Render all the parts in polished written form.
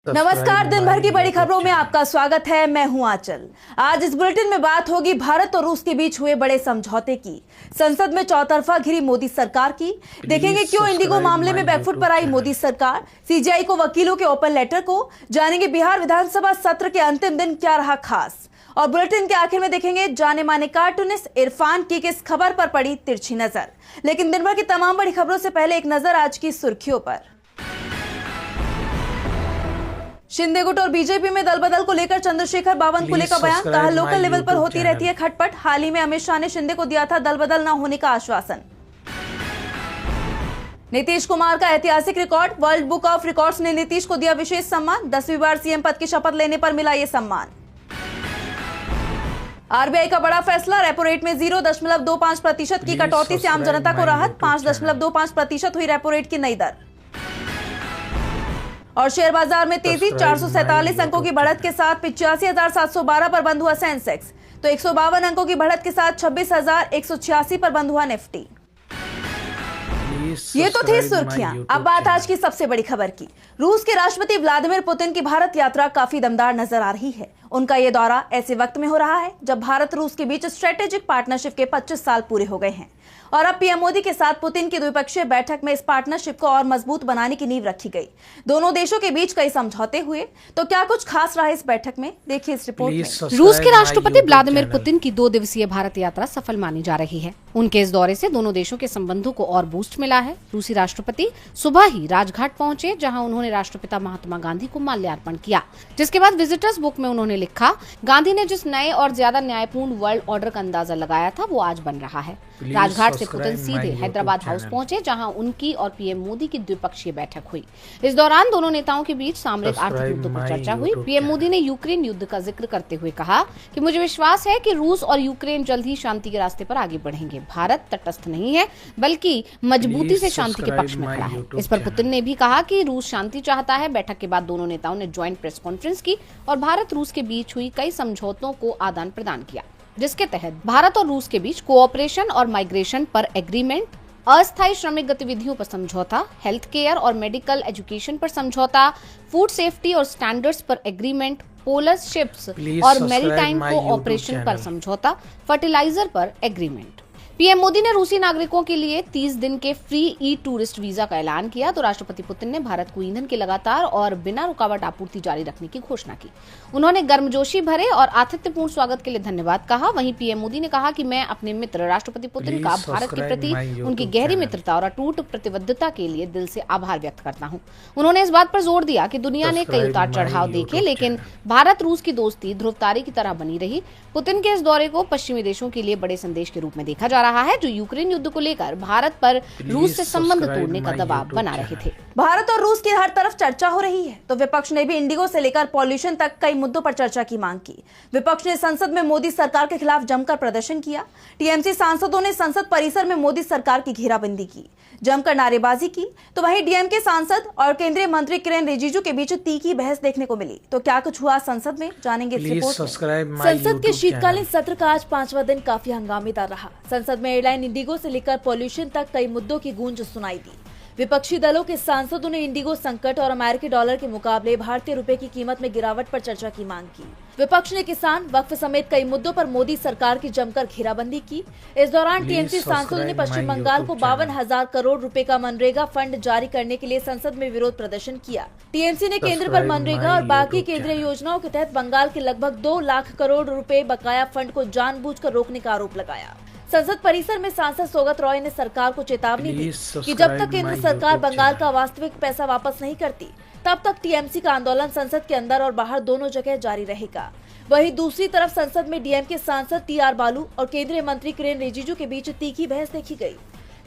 नमस्कार, दिन भर की बड़ी खबरों में आपका स्वागत है। मैं हूं आंचल। आज इस बुलेटिन में बात होगी भारत और रूस के बीच हुए बड़े समझौते की, संसद में चौतरफा घिरी मोदी सरकार की, देखेंगे क्यों इंडिगो मामले में बैकफुट पर आई मोदी सरकार, सीजीआई को वकीलों के ओपन लेटर को, जानेंगे बिहार विधानसभा सत्र के अंतिम दिन क्या रहा खास, और बुलेटिन के आखिर में देखेंगे जाने माने कार्टूनिस्ट इरफान की किस खबर पर पड़ी तिरछी नजर। लेकिन दिन भर की तमाम बड़ी खबरों से पहले एक नजर आज की सुर्खियों पर। शिंदे गुट और बीजेपी में दल बदल को लेकर चंद्रशेखर बावनकुले का बयान, कहा लोकल लेवल पर होती रहती है खटपट। हाल ही में अमित शाह ने शिंदे को दिया था दल बदल न होने का आश्वासन। नीतीश कुमार का ऐतिहासिक record, world book of records ने नीतीश को दिया विशेष सम्मान, 10वीं बार सीएम पद की शपथ लेने पर मिला ये सम्मान। आरबीआई का बड़ा फैसला, रेपो रेट में 0.25% की कटौती से आम जनता को राहत, 5.25% हुई रेपो रेट की नई दर। और शेयर बाजार में तेजी, 447 अंकों की बढ़त के साथ 85,712 पर बंद हुआ सेंसेक्स, तो 152 अंकों की बढ़त के साथ 26,186 पर बंद हुआ निफ्टी। ये तो थी सुर्खियां। अब बात आज की सबसे बड़ी खबर की। रूस के राष्ट्रपति व्लादिमीर पुतिन की भारत यात्रा काफी दमदार नजर आ रही है। उनका ये दौरा ऐसे वक्त में हो रहा है जब भारत रूस के बीच स्ट्रेटेजिक पार्टनरशिप के 25 साल पूरे हो गए हैं, और अब पीएम मोदी के साथ पुतिन की द्विपक्षीय बैठक में इस पार्टनरशिप को और मजबूत बनाने की नींव रखी गई। दोनों देशों के बीच कई समझौते हुए, तो क्या कुछ खास रहा इस बैठक में, देखिए इस रिपोर्ट में। रूस के राष्ट्रपति व्लादिमीर पुतिन की 2 दिवसीय भारत यात्रा सफल मानी जा रही है। उनके इस दौरे से दोनों देशों के संबंधों को और बूस्ट मिला है। रूसी राष्ट्रपति सुबह ही राजघाट पहुंचे, जहां उन्होंने राष्ट्रपिता महात्मा गांधी को माल्यार्पण किया, जिसके बाद विजिटर्स बुक में उन्होंने लिखा, गांधी ने जिस नए और ज्यादा न्यायपूर्ण वर्ल्ड ऑर्डर का अंदाजा लगाया था वो आज बन रहा है। राजघाट से पुतिन सीधे हैदराबाद हाउस पहुंचे, जहां उनकी और पीएम मोदी की द्विपक्षीय बैठक हुई। इस दौरान दोनों नेताओं के बीच सामरिक आर्थिक मुद्दों पर चर्चा हुई। पीएम मोदी ने यूक्रेन युद्ध का जिक्र करते हुए कहा कि मुझे विश्वास है कि रूस और यूक्रेन जल्द ही शांति के रास्ते पर आगे बढ़ेंगे। भारत तटस्थ नहीं है बल्कि मजबूती से शांति के पक्ष में खड़ा है। इस पर पुतिन ने भी कहा कि रूस शांति चाहता है। बैठक के बाद दोनों नेताओं ने ज्वाइंट प्रेस कॉन्फ्रेंस की और भारत रूस के बीच हुई कई समझौतों को आदान प्रदान किया, जिसके तहत भारत और रूस के बीच कोऑपरेशन और माइग्रेशन पर एग्रीमेंट, अस्थायी श्रमिक गतिविधियों पर समझौता, हेल्थ केयर और मेडिकल एजुकेशन पर समझौता, फूड सेफ्टी और स्टैंडर्ड्स पर एग्रीमेंट, पोलर शिप्स और मैरीटाइम कोऑपरेशन पर समझौता, फर्टिलाइजर पर एग्रीमेंट। पीएम मोदी ने रूसी नागरिकों के लिए 30 दिन के फ्री ई टूरिस्ट वीजा का ऐलान किया, तो राष्ट्रपति पुतिन ने भारत को ईंधन की लगातार और बिना रुकावट आपूर्ति जारी रखने की घोषणा की। उन्होंने गर्मजोशी भरे और आतिथ्यपूर्ण स्वागत के लिए धन्यवाद कहा। वहीं पीएम मोदी ने कहा कि मैं अपने मित्र राष्ट्रपति पुतिन का भारत के प्रति उनकी गहरी मित्रता और अटूट प्रतिबद्धता के लिए दिल से आभार व्यक्त करता हूँ। उन्होंने इस बात पर जोर दिया कि दुनिया ने कई उतार चढ़ाव देखे, लेकिन भारत रूस की दोस्ती ध्रुवतारे की तरह बनी रही। पुतिन के इस दौरे को पश्चिमी देशों के लिए बड़े संदेश के रूप में देखा जा रहा है, जो यूक्रेन युद्ध को लेकर भारत पर रूस से संबंध तोड़ने का दबाव बना रहे थे। भारत और रूस की हर तरफ चर्चा हो रही है, तो विपक्ष ने भी इंडिगो से लेकर पॉल्यूशन तक कई मुद्दों पर चर्चा की मांग की। विपक्ष ने संसद में मोदी सरकार के खिलाफ जमकर प्रदर्शन किया। टीएमसी सांसदों ने संसद परिसर में मोदी सरकार की घेराबंदी की, जमकर नारेबाजी की, तो वहीं डीएमके सांसद और केंद्रीय मंत्री किरेन रिजिजू के बीच तीखी बहस देखने को मिली। तो क्या कुछ हुआ संसद में, जानेंगे इस रिपोर्ट में। संसद के शीतकालीन सत्र का आज 5वां दिन काफी हंगामेदार रहा। संसद में एयरलाइन इंडिगो से लेकर पॉल्यूशन तक कई मुद्दों की गूंज सुनाई दी। विपक्षी दलों के सांसदों ने इंडिगो संकट और अमेरिकी डॉलर के मुकाबले भारतीय रुपए की कीमत में गिरावट पर चर्चा की मांग की। विपक्ष ने किसान, वक्फ समेत कई मुद्दों पर मोदी सरकार की जमकर घेराबंदी की। इस दौरान टीएमसी सांसदों ने पश्चिम बंगाल को 52,000 करोड़ रुपए का मनरेगा फंड जारी करने के लिए संसद में विरोध प्रदर्शन किया। टीएमसी ने केंद्र पर मनरेगा और बाकी केंद्रीय योजनाओं के तहत बंगाल के लगभग 2 लाख करोड़ रुपए बकाया फंड को जानबूझकर रोकने का आरोप लगाया। संसद परिसर में सांसद सौगत रॉय ने सरकार को चेतावनी दी कि जब तक केंद्र सरकार बंगाल का वास्तविक पैसा वापस नहीं करती, तब तक टीएमसी का आंदोलन संसद के अंदर और बाहर दोनों जगह जारी रहेगा। वहीं दूसरी तरफ संसद में डीएमके सांसद टीआर बालू और केंद्रीय मंत्री किरेन रिजिजू के बीच तीखी बहस देखी गई।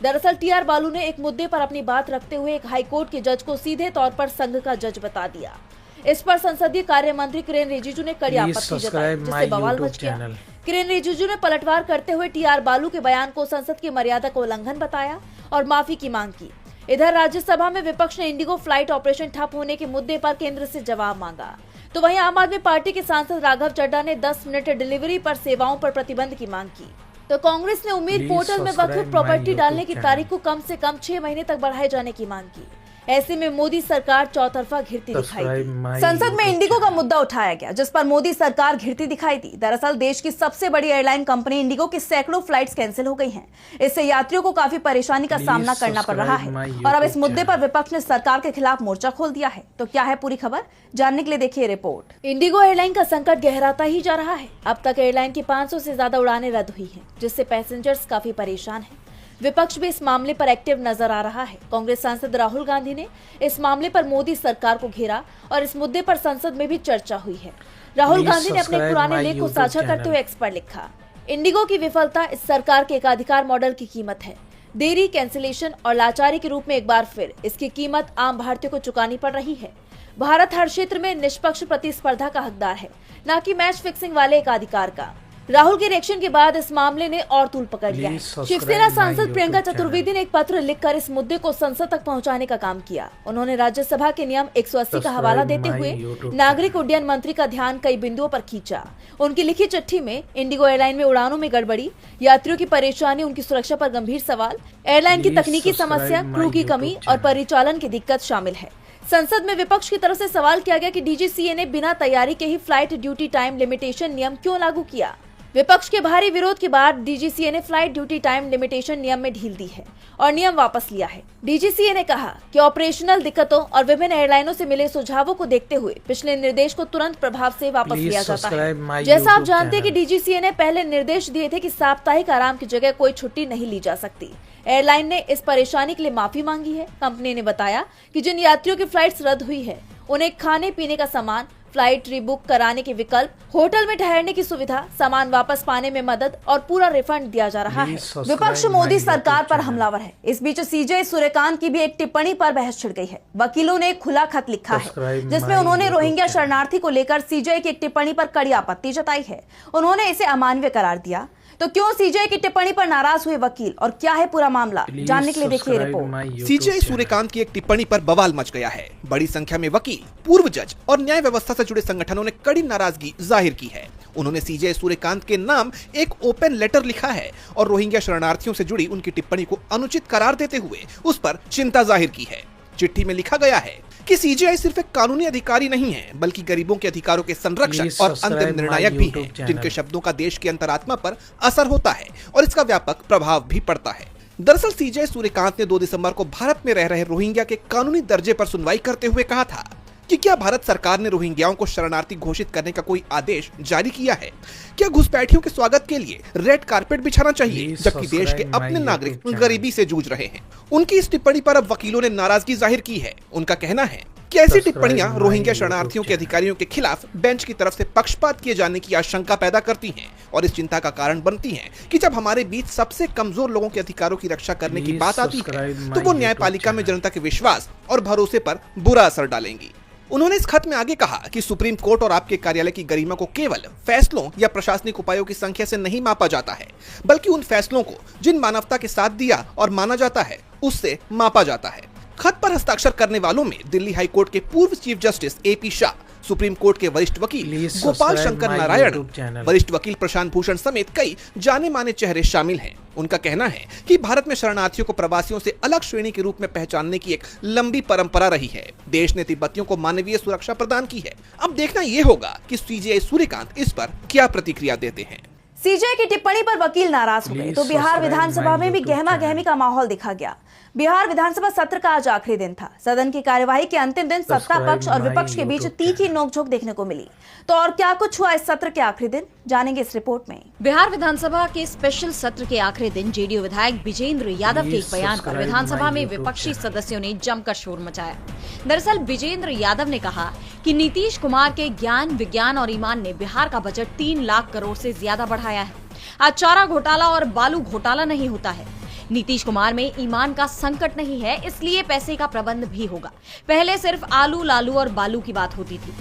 दरअसल टीआर बालू ने एक मुद्दे पर अपनी बात रखते हुए एक हाईकोर्ट के जज को सीधे तौर पर संघ का जज बता दिया। इस पर संसदीय कार्य मंत्री किरेन रिजिजू ने कड़ी आपत्ति जताई, जिससे बवाल मच गया। किरेन रिजिजू ने पलटवार करते हुए टीआर बालू के बयान को संसद की मर्यादा का उल्लंघन बताया और माफी की मांग की। इधर राज्यसभा में विपक्ष ने इंडिगो फ्लाइट ऑपरेशन ठप होने के मुद्दे पर केंद्र से जवाब मांगा, तो वहीं आम आदमी पार्टी के सांसद राघव चड्ढा ने 10 मिनट डिलीवरी पर सेवाओं पर प्रतिबंध की मांग की। तो कांग्रेस ने उम्मीद पोर्टल में वक्फ प्रॉपर्टी डालने की तारीख को कम से कम 6 महीने तक बढ़ाए जाने की मांग की। ऐसे में मोदी सरकार चौतरफा घिरती दिखाई दी। संसद में इंडिगो का मुद्दा उठाया गया, जिस पर मोदी सरकार घिरती दिखाई दी। दरअसल देश की सबसे बड़ी एयरलाइन कंपनी इंडिगो की सैकड़ों फ्लाइट्स कैंसिल हो गई हैं। इससे यात्रियों को काफी परेशानी का सामना करना पड़ रहा है और अब इस मुद्दे पर विपक्ष ने सरकार के खिलाफ मोर्चा खोल दिया है। तो क्या है पूरी खबर, जानने के लिए देखिए रिपोर्ट। इंडिगो एयरलाइन का संकट गहराता ही जा रहा है। अब तक एयरलाइन की 500 से ज्यादा उड़ानें रद्द हुई हैं, जिससे पैसेंजर्स काफी परेशान हैं। विपक्ष भी इस मामले पर एक्टिव नजर आ रहा है। कांग्रेस सांसद राहुल गांधी ने इस मामले पर मोदी सरकार को घेरा और इस मुद्दे पर संसद में भी चर्चा हुई है। राहुल गांधी ने अपने पुराने लेख को साझा करते हुए एक्स पर लिखा, इंडिगो की विफलता इस सरकार के एकाधिकार मॉडल की कीमत है। देरी, कैंसिलेशन और लाचारी के रूप में एक बार फिर इसकी कीमत आम भारतीयों को चुकानी पड़ रही है। भारत हर क्षेत्र में निष्पक्ष प्रतिस्पर्धा का हकदार है, न कि मैच फिक्सिंग वाले एकाधिकार का। राहुल के रिएक्शन के बाद इस मामले ने और तूल पकड़ लिया है। शिवसेना सांसद प्रियंका चतुर्वेदी ने एक पत्र लिखकर इस मुद्दे को संसद तक पहुंचाने का काम किया। उन्होंने राज्यसभा के नियम 180 का हवाला देते हुए नागरिक उड्डयन मंत्री का ध्यान कई बिंदुओं पर खींचा। उनकी लिखी चिट्ठी में इंडिगो एयरलाइन में उड़ानों में गड़बड़ी, यात्रियों की परेशानी, उनकी सुरक्षा पर गंभीर सवाल, एयरलाइन की तकनीकी समस्या, क्रू की कमी और परिचालन की दिक्कत शामिल है। संसद में विपक्ष की तरफ से सवाल किया गया कि डीजीसीए ने बिना तैयारी के ही फ्लाइट ड्यूटी टाइम लिमिटेशन नियम क्यों लागू किया। विपक्ष के भारी विरोध के बाद डीजीसीए ने फ्लाइट ड्यूटी टाइम लिमिटेशन नियम में ढील दी है और नियम वापस लिया है। डीजीसीए ने कहा कि ऑपरेशनल दिक्कतों और विभिन्न एयरलाइनों से मिले सुझावों को देखते हुए पिछले निर्देश को तुरंत प्रभाव से वापस लिया जाता है। जैसा आप जानते हैं कि डीजीसीए ने पहले निर्देश दिए थे कि साप्ताहिक आराम की जगह कोई छुट्टी नहीं ली जा सकती। एयरलाइन ने इस परेशानी के लिए माफी मांगी है। कंपनी ने बताया कि जिन यात्रियों की फ्लाइट्स रद्द हुई है उन्हें खाने पीने का सामान, फ्लाइट रीबुक कराने के विकल्प, होटल में ठहरने की सुविधा, सामान वापस पाने में मदद और पूरा रिफंड दिया जा रहा है। विपक्ष मोदी सरकार पर हमलावर है। इस बीच सीजे सूर्यकांत की भी एक टिप्पणी पर बहस छिड़ गई है। वकीलों ने एक खुला खत लिखा है जिसमें उन्होंने रोहिंग्या शरणार्थी को लेकर सीजे की एक टिप्पणी पर कड़ी आपत्ति जताई है। उन्होंने इसे अमानवीय करार दिया। तो क्यों सीजे की टिप्पणी पर नाराज हुए वकील और क्या है पूरा मामला, जानने के लिए देखिए रिपोर्ट। सीजे सूर्यकांत की एक टिप्पणी पर बवाल मच गया है। बड़ी संख्या में वकील, पूर्व जज और न्याय व्यवस्था से जुड़े संगठनों ने कड़ी नाराजगी जाहिर की है। उन्होंने सीजे सूर्यकांत के नाम एक ओपन लेटर लिखा है और रोहिंग्या शरणार्थियों से जुड़ी उनकी टिप्पणी को अनुचित करार देते हुए उस पर चिंता जाहिर की है। चिट्ठी में लिखा गया है कि सीजेआई सिर्फ एक कानूनी अधिकारी नहीं है, बल्कि गरीबों के अधिकारों के संरक्षक और अंतिम निर्णायक भी है, जिनके शब्दों का देश की अंतरात्मा पर असर होता है और इसका व्यापक प्रभाव भी पड़ता है। दरअसल सीजे सूर्यकांत ने 2 दिसंबर को भारत में रह रहे रोहिंग्या के कानूनी दर्जे पर सुनवाई करते हुए कहा था कि क्या भारत सरकार ने रोहिंग्याओं को शरणार्थी घोषित करने का कोई आदेश जारी किया है? क्या घुसपैठियों के स्वागत के लिए रेड कारपेट बिछाना चाहिए, जबकि देश के अपने नागरिक गरीबी से जूझ रहे हैं? उनकी इस टिप्पणी पर अब वकीलों ने नाराजगी जाहिर की है। उनका कहना है कि ऐसी टिप्पणियां रोहिंग्या शरणार्थियों के अधिकारियों के खिलाफ बेंच की तरफ से पक्षपात किए जाने की आशंका पैदा करती हैं और इस चिंता का कारण बनती हैं कि जब हमारे बीच सबसे कमजोर लोगों के अधिकारों की रक्षा करने की बात आती है तो वो न्यायपालिका में जनता के विश्वास और भरोसे पर बुरा असर डालेंगी। उन्होंने इस खत में आगे कहा कि सुप्रीम कोर्ट और आपके कार्यालय की गरिमा को केवल फैसलों या प्रशासनिक उपायों की संख्या से नहीं मापा जाता है, बल्कि उन फैसलों को जिन मानवता के साथ दिया और माना जाता है उससे मापा जाता है। खत पर हस्ताक्षर करने वालों में दिल्ली हाई कोर्ट के पूर्व chief justice AP Shah, supreme court के वरिष्ठ वकील गोपाल शंकर नारायण, वरिष्ठ वकील प्रशांत भूषण समेत कई जाने माने चेहरे शामिल हैं। उनका कहना है कि भारत में शरणार्थियों को प्रवासियों से अलग श्रेणी के रूप में पहचानने की एक लंबी परंपरा रही है। देश ने तिब्बतियों को मानवीय सुरक्षा प्रदान की है। अब देखना यह होगा कि सीजे सूर्यकांत इस पर क्या प्रतिक्रिया देते हैं। सीजे की टिप्पणी पर वकील नाराज हो गए तो बिहार विधानसभा में भी गहमा गहमी का माहौल दिखा गया। बिहार विधानसभा सत्र का आज आखिरी दिन था। सदन की कार्यवाही के अंतिम दिन सत्ता पक्ष और विपक्ष के बीच तीखी नोकझोंक देखने को मिली। तो और क्या कुछ हुआ इस सत्र के आखिरी दिन, जानेंगे इस रिपोर्ट में। बिहार विधानसभा के स्पेशल सत्र के आखिरी दिन जेडीयू विधायक विजेंद्र यादव के एक बयान पर विधानसभा में विपक्षी सदस्यों ने जमकर शोर मचाया। दरअसल विजेंद्र यादव ने कहा कि नीतीश कुमार के ज्ञान, विज्ञान और ईमान ने बिहार का बजट 3 लाख करोड़ से ज्यादा बढ़ाया है। आज चारा घोटाला और बालू घोटाला नहीं होता है। नीतीश कुमार में ईमान का संकट नहीं है, इसलिए पैसे का प्रबंध भी होगा। पहले सिर्फ आलू, लालू और बालू की बात होती थी।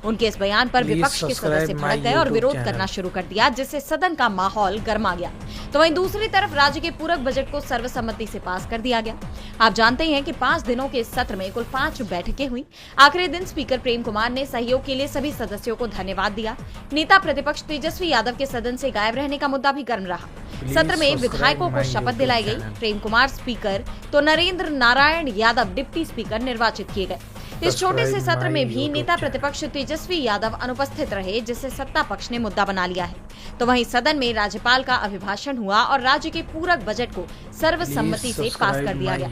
उनके इस बयान पर विपक्ष के सदस्य भड़क गए और विरोध करना शुरू कर दिया, जिससे सदन का माहौल गर्मा गया। तो वहीं दूसरी तरफ राज्य के पूरक बजट को सर्वसम्मति से पास कर दिया गया। आप जानते हैं कि 5 दिनों के इस सत्र में कुल 5 बैठकें हुई। आखिरी दिन स्पीकर प्रेम कुमार ने सहयोग के लिए सभी सदस्यों को धन्यवाद दिया। नेता प्रतिपक्ष तेजस्वी यादव के सदन से गायब रहने का मुद्दा भी गर्म रहा। सत्र में विधायकों को शपथ दिलाई गई। प्रेम कुमार स्पीकर तो नरेंद्र नारायण यादव डिप्टी स्पीकर निर्वाचित किए गए। इस छोटे से सत्र में भी नेता प्रतिपक्ष तेजस्वी यादव अनुपस्थित रहे, जिससे सत्ता पक्ष ने मुद्दा बना लिया है। तो वहीं सदन में राज्यपाल का अभिभाषण हुआ और राज्य के पूरक बजट को सर्वसम्मति से पास कर दिया गया।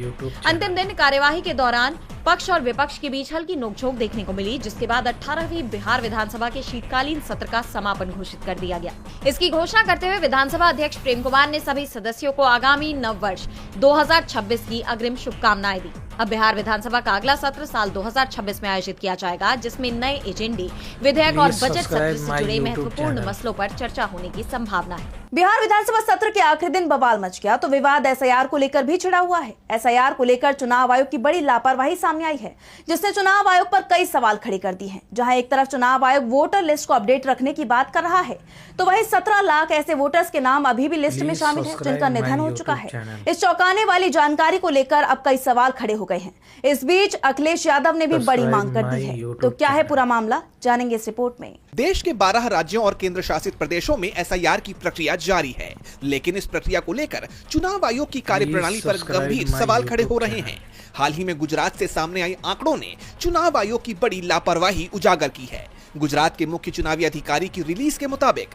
अंतिम दिन कार्यवाही के दौरान पक्ष और विपक्ष के बीच हल्की नोकझोंक देखने को मिली, जिसके बाद 18वीं बिहार विधानसभा के शीतकालीन सत्र का समापन घोषित कर दिया गया। इसकी घोषणा करते हुए विधानसभा अध्यक्ष प्रेम कुमार ने सभी सदस्यों को आगामी नववर्ष 2026 की अग्रिम शुभकामनाएं दी। अब बिहार विधानसभा का अगला सत्र साल 2026 में आयोजित किया जाएगा, जिसमें नए एजेंडे, विधेयक और बजट सत्र से जुड़े महत्वपूर्ण मसलों पर चर्चा होने की संभावना है। बिहार विधानसभा सत्र के आखिरी दिन बवाल मच गया तो विवाद एसआईआर को लेकर भी छिड़ा हुआ है। एसआईआर को लेकर चुनाव आयोग की बड़ी लापरवाही सामने आई है, जिसने चुनाव आयोग पर कई सवाल खड़े कर दिए हैं। जहां एक तरफ चुनाव आयोग वोटर लिस्ट को अपडेट रखने की बात कर रहा है, तो वहीं 17 लाख ऐसे वोटर्स के नाम अभी भी लिस्ट में शामिल हैं, जिनका निधन हो चुका है। इस चौंकाने वाली जानकारी को लेकर अब कई सवाल खड़े हो गए हैं। इस बीच अखिलेश यादव ने भी बड़ी मांग कर दी है। तो क्या है पूरा मामला, जानेंगे इस रिपोर्ट में। देश के 12 राज्यों और केंद्र शासित प्रदेशों में एसआईआर की प्रक्रिया जारी है, लेकिन इस प्रक्रिया को लेकर चुनाव आयोग की कार्यप्रणाली पर गंभीर सवाल खड़े हो रहे हैं। हाल ही में गुजरात से सामने आई आंकड़ों ने चुनाव आयोग की बड़ी लापरवाही उजागर की है। गुजरात के मुख्य चुनावी अधिकारी की रिलीज के मुताबिक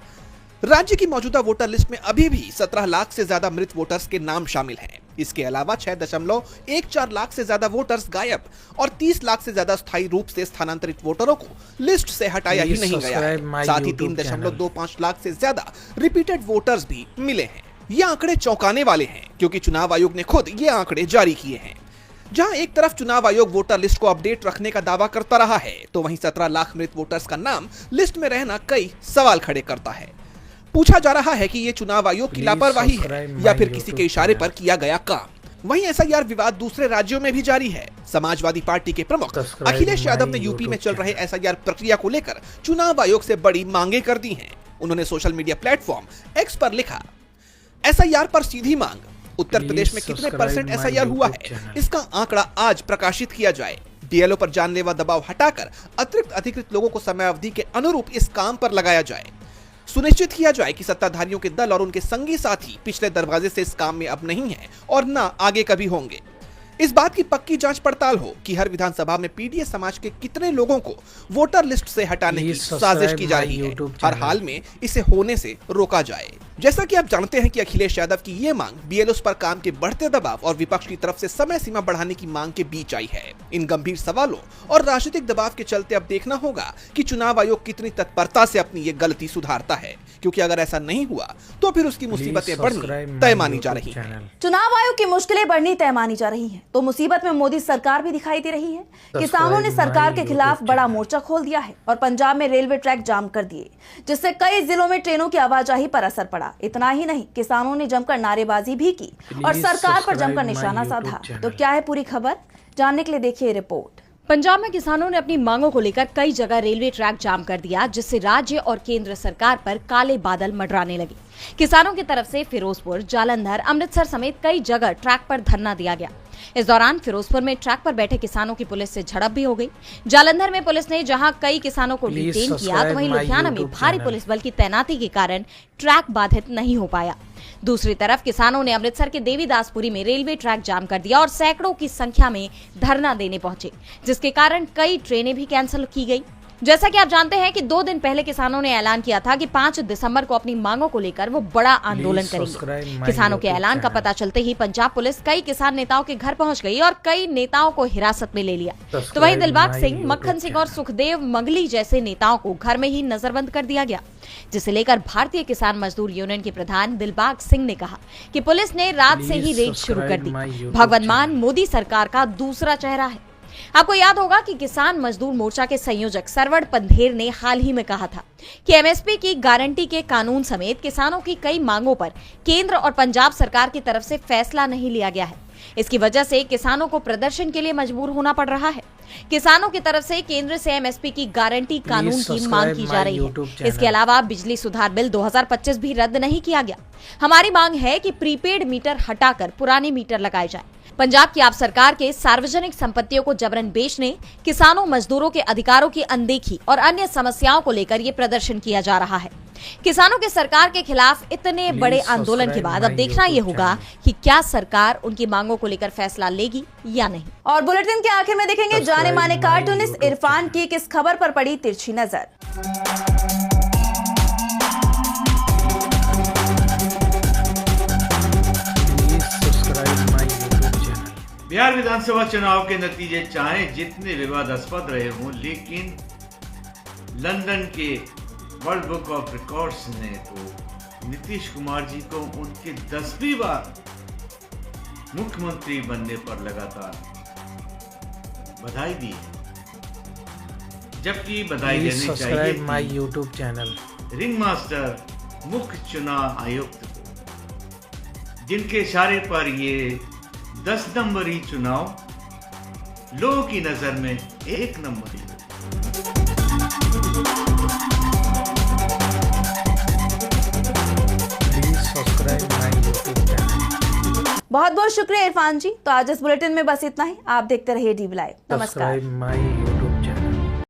राज्य की मौजूदा वोटर लिस्ट में अभी भी 17 लाख से ज्यादा मृत वोटर्स के नाम शामिल हैं। इसके अलावा 6.14 लाख से ज्यादा वोटर्स गायब और 30 लाख से ज्यादा स्थायी रूप से स्थानांतरित वोटरों को लिस्ट से हटाया ही नहीं गया है। साथ ही 3.25 लाख से ज्यादा रिपीटेड वोटर्स भी मिले हैं। ये आंकड़े चौंकाने वाले हैं, क्योंकि चुनाव आयोग ने खुद ये आंकड़े जारी किए हैं। जहां एक तरफ चुनाव आयोग वोटर लिस्ट को अपडेट रखने का दावा करता रहा है, तो वहीं 17 लाख मृत वोटर्स का नाम लिस्ट में रहना कई सवाल खड़े करता है। पूछा जा रहा है कि ये चुनाव आयोग की लापरवाही है या फिर किसी के इशारे पर किया गया काम। वहीं एसआईआर विवाद दूसरे राज्यों में भी जारी है। समाजवादी पार्टी के प्रमुख अखिलेश यादव ने यूपी में चल रहे एसआईआर प्रक्रिया को लेकर चुनाव आयोग से बड़ी मांगे कर दी हैं। उन्होंने सोशल मीडिया प्लेटफॉर्म एक्स पर लिखा, एसआईआर पर सीधी मांग, उत्तर प्रदेश में कितने % एसआईआर हुआ है, इसका आंकड़ा आज प्रकाशित किया जाए। बीएलओ पर जानलेवा दबाव हटाकर अतिरिक्त अधिकृत लोगों को समयावधि के अनुरूप इस काम पर लगाया जाए। सुनिश्चित किया जाए कि सत्ताधारियों के दल और उनके संगी साथी पिछले दरवाजे से इस काम में अब नहीं है और न आगे कभी होंगे। इस बात की पक्की जांच पड़ताल हो कि हर विधानसभा में पीडीए समाज के कितने लोगों को वोटर लिस्ट से हटाने की साजिश की जा रही है। हर हाल में इसे होने से रोका जाए। जैसा कि आप जानते हैं कि अखिलेश यादव की ये मांग बीएलओ पर काम के बढ़ते दबाव और विपक्ष की तरफ से समय सीमा बढ़ाने की मांग के बीच आई है। इन गंभीर सवालों और राजनीतिक दबाव के चलते अब देखना होगा कि चुनाव आयोग कितनी तत्परता से अपनी ये गलती सुधारता है, क्योंकि अगर ऐसा नहीं हुआ तो फिर उसकी मुसीबतें बढ़नी तय मानी जा रही है। चुनाव आयोग की मुश्किलें बढ़नी तय मानी जा रही है, तो मुसीबत में मोदी सरकार भी दिखाई दे रही है। किसानों ने सरकार के खिलाफ बड़ा मोर्चा खोल दिया है और पंजाब में रेलवे ट्रैक जाम कर दिए, जिससे कई जिलों में ट्रेनों की आवाजाही पर असर पड़ा। इतना ही नहीं, किसानों ने जमकर नारेबाजी भी की और सरकार पर जमकर निशाना साधा। तो क्या है पूरी खबर, जानने के लिए देखिए रिपोर्ट। पंजाब में किसानों ने अपनी मांगों को लेकर कई जगह रेलवे ट्रैक जाम कर दिया, जिससे राज्य और केंद्र सरकार पर काले बादल मंडराने लगे। किसानों की तरफ से फिरोजपुर, जालंधर, अमृतसर समेत कई जगह ट्रैक पर धरना दिया गया। इस दौरान फिरोजपुर में ट्रैक पर बैठे किसानों की पुलिस से झड़प भी हो गई। जालंधर में पुलिस ने जहां कई किसानों को डिटेन किया, तो वहीं लुधियाना में भारी पुलिस बल की तैनाती के कारण ट्रैक बाधित नहीं हो पाया। दूसरी तरफ किसानों ने अमृतसर के देवीदासपुरी में रेलवे ट्रैक जाम कर दिया और सैकड़ों की संख्या में धरना देने पहुंचे, जिसके कारण कई ट्रेनें भी कैंसिल की गई। जैसा कि आप जानते हैं कि 2 दिन पहले किसानों ने ऐलान किया था कि 5 दिसंबर को अपनी मांगों को लेकर वो बड़ा आंदोलन करेंगे। किसानों के ऐलान का पता चलते ही पंजाब पुलिस कई किसान नेताओं के घर पहुंच गई और कई नेताओं को हिरासत में ले लिया। तो वहीं दिलबाग सिंह, मक्खन सिंह और सुखदेव मंगली जैसे नेताओं को घर में ही नजरबंद कर दिया गया, जिसे लेकर भारतीय किसान मजदूर यूनियन के प्रधान दिलबाग सिंह ने कहा कि पुलिस ने रात से ही रेड शुरू कर दी। भगवंत मान मोदी सरकार का दूसरा चेहरा है। आपको याद होगा कि किसान मजदूर मोर्चा के संयोजक सरवण पंधेर ने हाल ही में कहा था कि एमएसपी की गारंटी के कानून समेत किसानों की कई मांगों पर केंद्र और पंजाब सरकार की तरफ से फैसला नहीं लिया गया है। इसकी वजह से किसानों को प्रदर्शन के लिए मजबूर होना पड़ रहा है। किसानों की तरफ से केंद्र से एमएसपी की गारंटी कानून की मांग की जा रही है। इसके अलावा बिजली सुधार बिल 2025 भी रद्द नहीं किया गया। हमारी मांग है कि प्रीपेड मीटर हटाकर पुराने मीटर लगाए जाएं। पंजाब की आप सरकार के सार्वजनिक संपत्तियों को जबरन बेचने, किसानों मजदूरों के अधिकारों की अनदेखी और अन्य समस्याओं को लेकर ये प्रदर्शन किया जा रहा है। किसानों के सरकार के खिलाफ इतने बड़े आंदोलन के बाद अब देखना ये होगा कि क्या सरकार उनकी मांगों को लेकर फैसला लेगी या नहीं। और बुलेटिन के आखिर में देखेंगे जाने माने कार्टूनिस्ट इरफान की किस खबर पर पड़ी तिरछी नजर। बिहार विधानसभा चुनाव के नतीजे चाहे जितने विवादास्पद रहे हों, लेकिन लंदन के वर्ल्ड बुक ऑफ रिकॉर्ड्स ने तो नीतीश कुमार जी को उनके 10वीं बार मुख्यमंत्री बनने पर लगातार बधाई दी है। जबकि बधाई देनी चाहिए my YouTube channel ring master मुख्य चुनाव आयुक्त को, जिनके इशारे पर ये 10 नंबरी चुनाव लोगों की नजर में 1 नंबरी। Please subscribe my YouTube channel. बहुत बहुत शुक्रिया इरफान जी। तो आज इस बुलेटिन में बस इतना ही। आप देखते रहिए DV लाइव। नमस्कार। Subscribe my